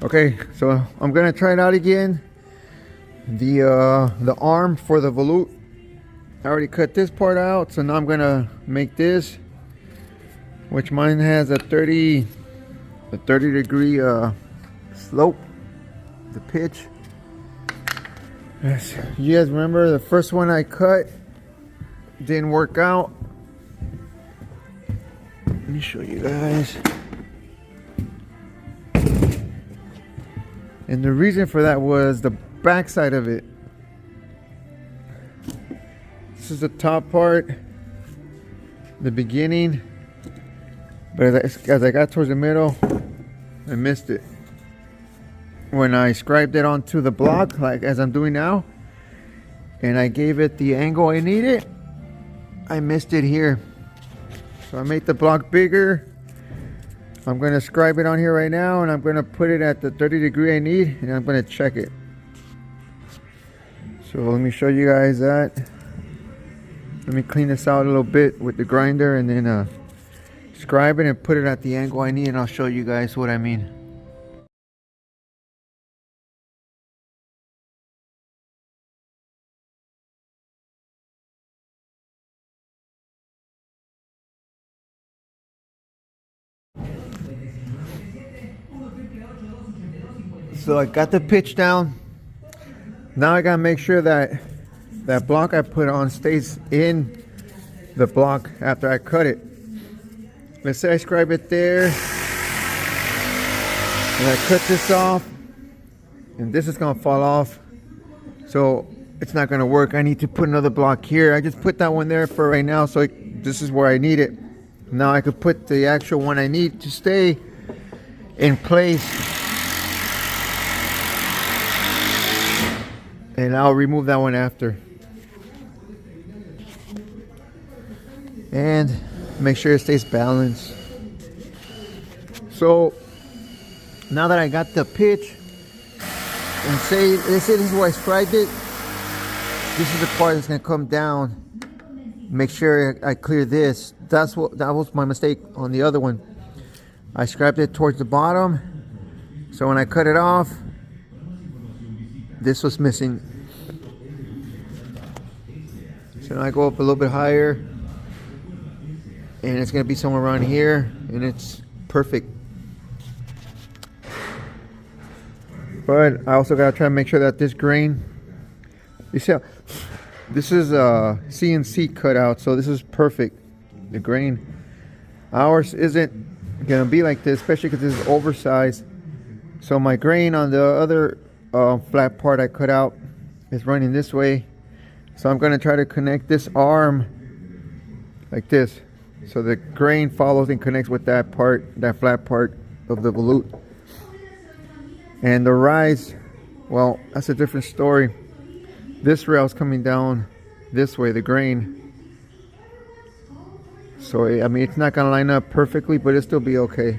Okay, so I'm gonna try it out again. The arm for the volute. I already cut this part out, so now I'm gonna make this, which mine has a 30 degree slope, the pitch. Yes, you guys remember the first one I cut didn't work out. Let me show you guys. And the reason for that was the back side of it. This is the top part, the beginning, but as I got towards the middle, I missed it. When I scribed it onto the block, like as I'm doing now, and I gave it the angle I needed, I missed it here. So I made the block bigger. I'm going to scribe it on here right now, and I'm going to put it at the 30 degree I need, and I'm going to check it. So let me show you guys that. Let me clean this out a little bit with the grinder, and then scribe it and put it at the angle I need, and I'll show you guys what I mean. So I got the pitch down. Now I gotta make sure that that block I put on stays in the block after I cut it. Let's say I scribe it there, and I cut this off, and this is gonna fall off, so it's not gonna work. I need to put another block here. I just put that one there for right now, so this is where I need it. Now I could put the actual one I need to stay in place, and I'll remove that one after. And make sure it stays balanced. So now that I got the pitch, and say this is where I scribed it, this is the part that's gonna come down. Make sure I clear this. That was my mistake on the other one. I scribed it towards the bottom, so when I cut it off, this was missing. So now I go up a little bit higher, and it's gonna be somewhere around here, and it's perfect. But I also gotta try to make sure that this grain, you see how, this is a CNC cutout, so this is perfect. The grain, ours isn't gonna be like this, especially because this is oversized. So my grain on the other flat part I cut out is running this way. So I'm gonna try to connect this arm like this, so the grain follows and connects with that part, that flat part of the volute. And the rise, well, that's a different story. This rail's coming down this way, the grain. So I mean, it's not gonna line up perfectly, but it'll still be okay.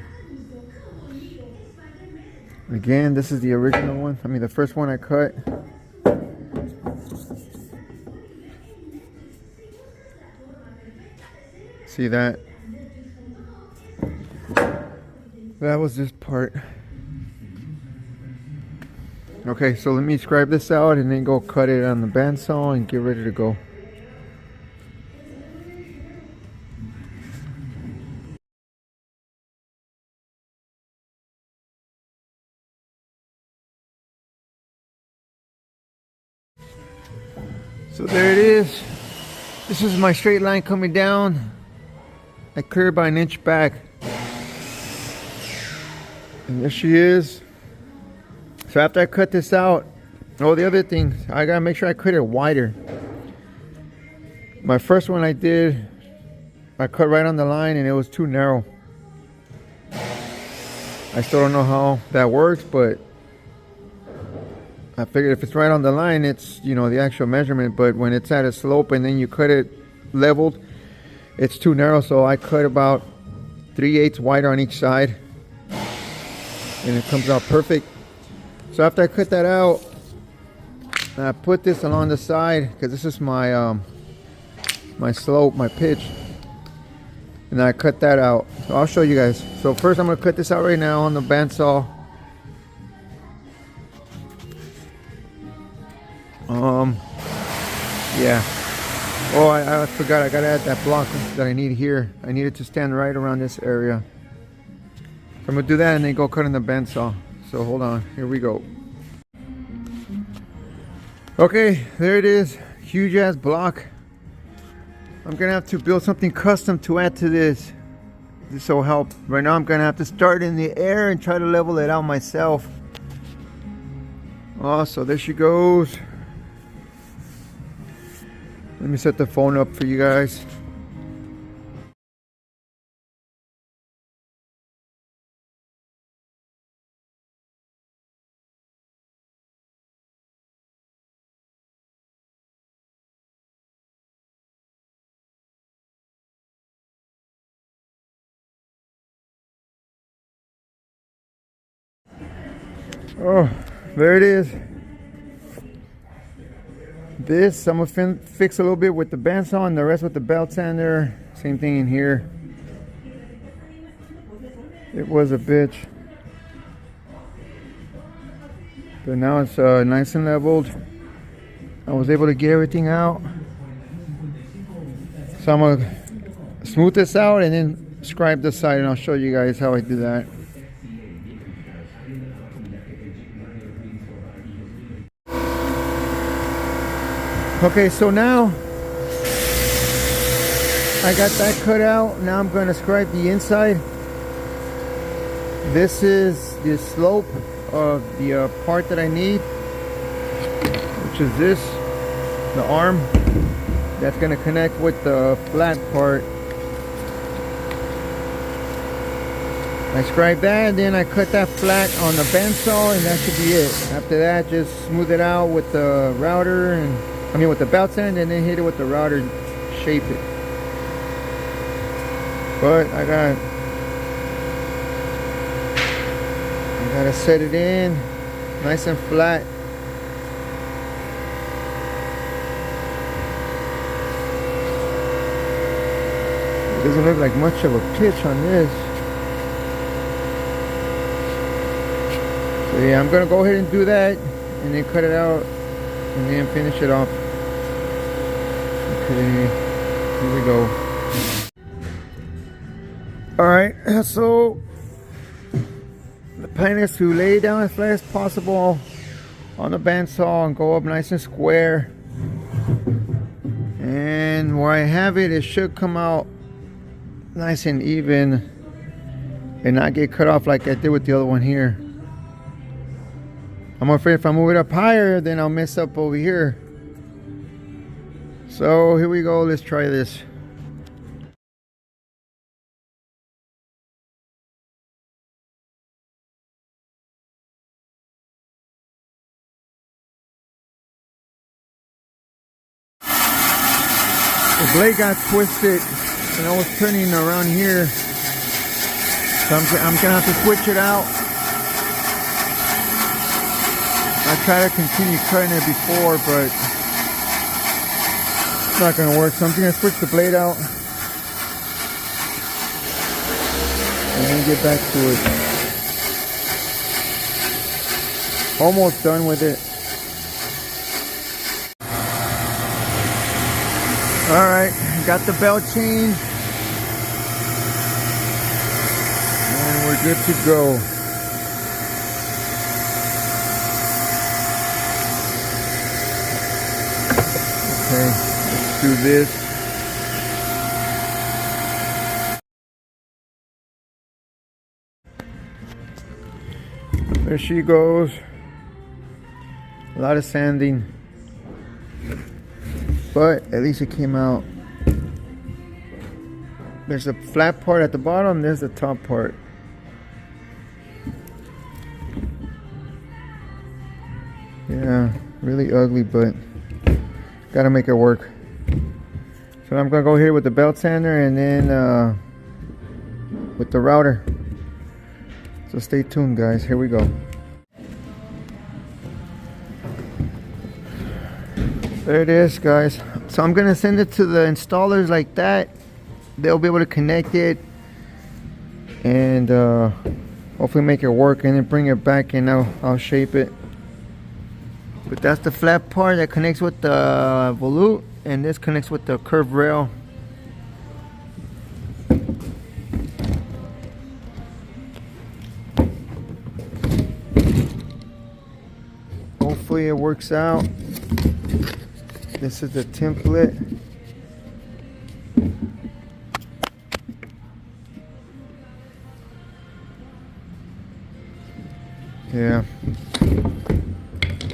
Again, this is the original one. I mean, the first one I cut. See that? That was this part. Okay, so let me scribe this out and then go cut it on the bandsaw and get ready to go. So there it is. This is my straight line coming down. I cleared by an inch back. And there she is. So after I cut this out, oh, the other thing, I gotta make sure I cut it wider. My first one I did, I cut right on the line and it was too narrow. I still don't know how that works, but I figured if it's right on the line, it's, you know, the actual measurement. But when it's at a slope and then you cut it leveled, it's too narrow. So I cut about 3/8 wider on each side, and it comes out perfect. So after I cut that out, I put this along the side because this is my my slope, my pitch, and I cut that out. So I'll show you guys. So first I'm gonna cut this out right now on the bandsaw. Yeah. Oh, I forgot. I gotta add that block that I need here. I need it to stand right around this area. So I'm gonna do that and then go cut in the bandsaw. So hold on. Here we go. Okay, there it is. Huge ass block. I'm gonna have to build something custom to add to this. This will help. Right now I'm gonna have to start in the air and try to level it out myself. Oh, so there she goes. Let me set the phone up for you guys. Oh, there it is. This I'm gonna fix a little bit with the bandsaw and the rest with the belt sander. Same thing in here. It was a bitch, but now it's nice and leveled. I was able to get everything out, so I'm gonna smooth this out and then scribe the side, and I'll show you guys how I do that. Okay, so now I got that cut out. Now I'm going to scribe the inside. This is the slope of the part that I need, which is this, the arm that's going to connect with the flat part. I scribe that and then I cut that flat on the bandsaw, and that should be it. After that, just smooth it out with the router and with the belt sander, and then hit it with the router, shape it. But I gotta set it in nice and flat. It doesn't look like much of a pitch on this. So yeah, I'm gonna go ahead and do that and then cut it out and then finish it off. Okay, here we go. Alright, so the plan is to lay down as flat as possible on the bandsaw and go up nice and square. And where I have it, it should come out nice and even and not get cut off like I did with the other one here. I'm afraid if I move it up higher, then I'll mess up over here. So here we go, let's try this. The blade got twisted and I was turning around here. So I'm gonna have to switch it out. I tried to continue cutting it before, but it's not gonna work. So I'm gonna switch the blade out and then get back to it. Almost done with it. Alright, got the belt changed and we're good to go. Okay, let's do this. There she goes. A lot of sanding, but at least it came out. There's a flat part at the bottom, there's the top part. Yeah, really ugly, but gotta make it work. So I'm gonna go here with the belt sander and then with the router. So stay tuned, guys. Here we go. There it is, guys. So I'm gonna send it to the installers like that. They'll be able to connect it and hopefully make it work, and then bring it back and I'll shape it. But that's the flat part that connects with the volute, and this connects with the curved rail. Hopefully it works out. This is the template. Yeah,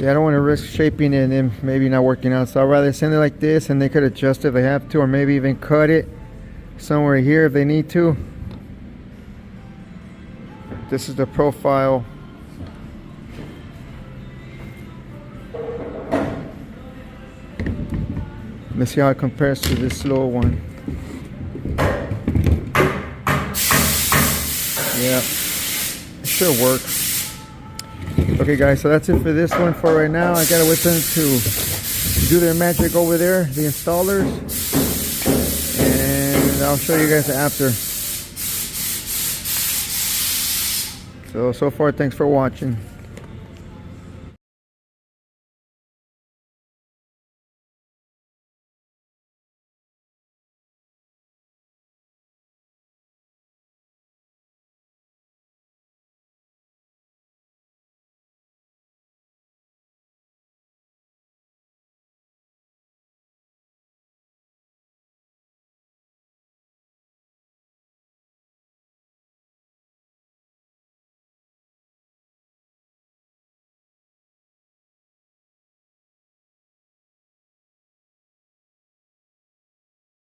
I don't want to risk shaping it and then maybe not working out, so I'd rather send it like this, and they could adjust if they have to, or maybe even cut it somewhere here if they need to. This is the profile. Let's see how it compares to this slow one. Yeah, it should work. Okay guys, so that's it for this one for right now. I gotta wait for them to do their magic over there, the installers, and I'll show you guys after. So far, thanks for watching.